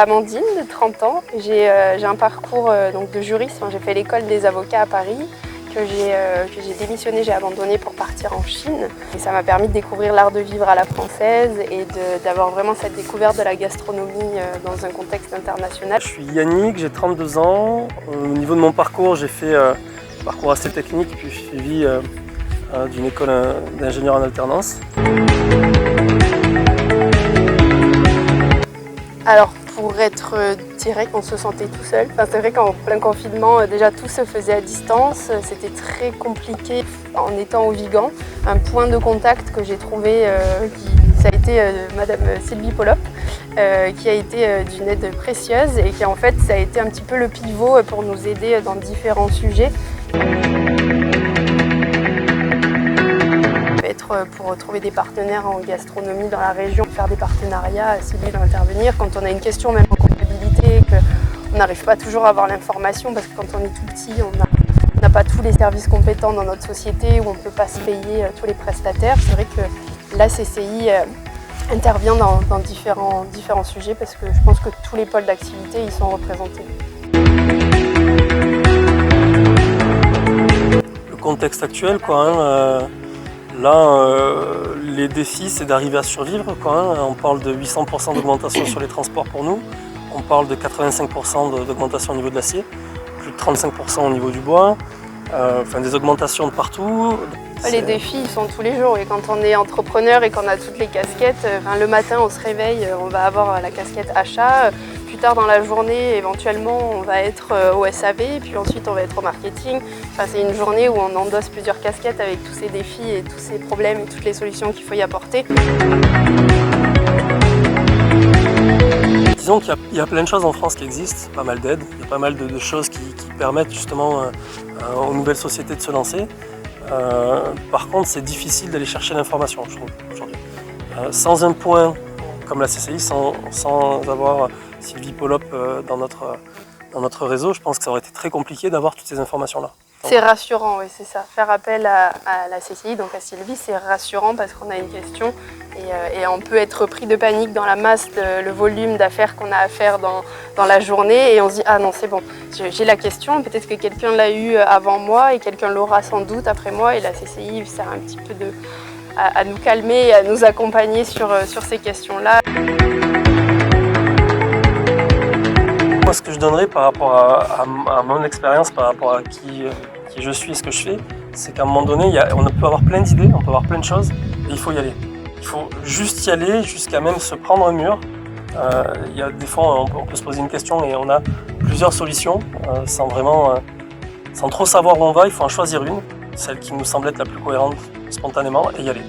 Amandine, de 30 ans. J'ai un parcours donc de juriste. J'ai fait l'école des avocats à Paris, que j'ai démissionné, j'ai abandonné pour partir en Chine. Et ça m'a permis de découvrir l'art de vivre à la française et d'avoir vraiment cette découverte de la gastronomie dans un contexte international. Je suis Yannick, j'ai 32 ans. Au niveau de mon parcours, j'ai fait un parcours assez technique, puis suivi d'une école d'ingénieur en alternance. Alors, pour être direct, on se sentait tout seul. C'est vrai qu'en plein confinement, déjà tout se faisait à distance. C'était très compliqué en étant au Vigan. Un point de contact que j'ai trouvé, ça a été Madame Sylvie Polop, qui a été d'une aide précieuse et qui en fait, ça a été un petit peu le pivot pour nous aider dans différents sujets. Pour trouver des partenaires en gastronomie dans la région, faire des partenariats, essayer d'intervenir quand on a une question même en comptabilité, qu'on n'arrive pas toujours à avoir l'information parce que quand on est tout petit, on n'a pas tous les services compétents dans notre société où on ne peut pas se payer tous les prestataires. C'est vrai que la CCI intervient dans différents sujets parce que je pense que tous les pôles d'activité y sont représentés. Le contexte actuel, quoi. Là, les défis, c'est d'arriver à survivre, quoi. On parle de 800% d'augmentation sur les transports pour nous. On parle de 85% d'augmentation au niveau de l'acier, plus de 35% au niveau du bois. Enfin, des augmentations de partout. Les défis, ils sont tous les jours. Et quand on est entrepreneur et qu'on a toutes les casquettes, le matin, on se réveille, on va avoir la casquette achat. Plus tard dans la journée, éventuellement, on va être au SAV, puis ensuite on va être au marketing. Enfin, c'est une journée où on endosse plusieurs casquettes avec tous ces défis et tous ces problèmes et toutes les solutions qu'il faut y apporter. Disons qu'il y a plein de choses en France qui existent, pas mal d'aides, il y a pas mal de choses qui permettent justement aux nouvelles sociétés de se lancer. Par contre, c'est difficile d'aller chercher l'information, je trouve, aujourd'hui. Sans un point comme la CCI, sans avoir Sylvie Polop dans notre réseau, je pense que ça aurait été très compliqué d'avoir toutes ces informations-là. C'est rassurant, oui, c'est ça. Faire appel à la CCI, donc à Sylvie, c'est rassurant parce qu'on a une question et on peut être pris de panique dans la masse, le volume d'affaires qu'on a à faire dans la journée et on se dit « Ah non, c'est bon, j'ai la question, peut-être que quelqu'un l'a eu avant moi et quelqu'un l'aura sans doute après moi » et la CCI sert un petit peu à nous calmer et à nous accompagner sur ces questions-là. Moi, ce que je donnerais par rapport à mon expérience, par rapport à qui je suis et ce que je fais, c'est qu'à un moment donné, on peut avoir plein d'idées, on peut avoir plein de choses, et il faut y aller. Il faut juste y aller jusqu'à même se prendre un mur. Il y a des fois, on peut se poser une question et on a plusieurs solutions, sans trop savoir où on va, il faut en choisir une, celle qui nous semble être la plus cohérente spontanément, et y aller.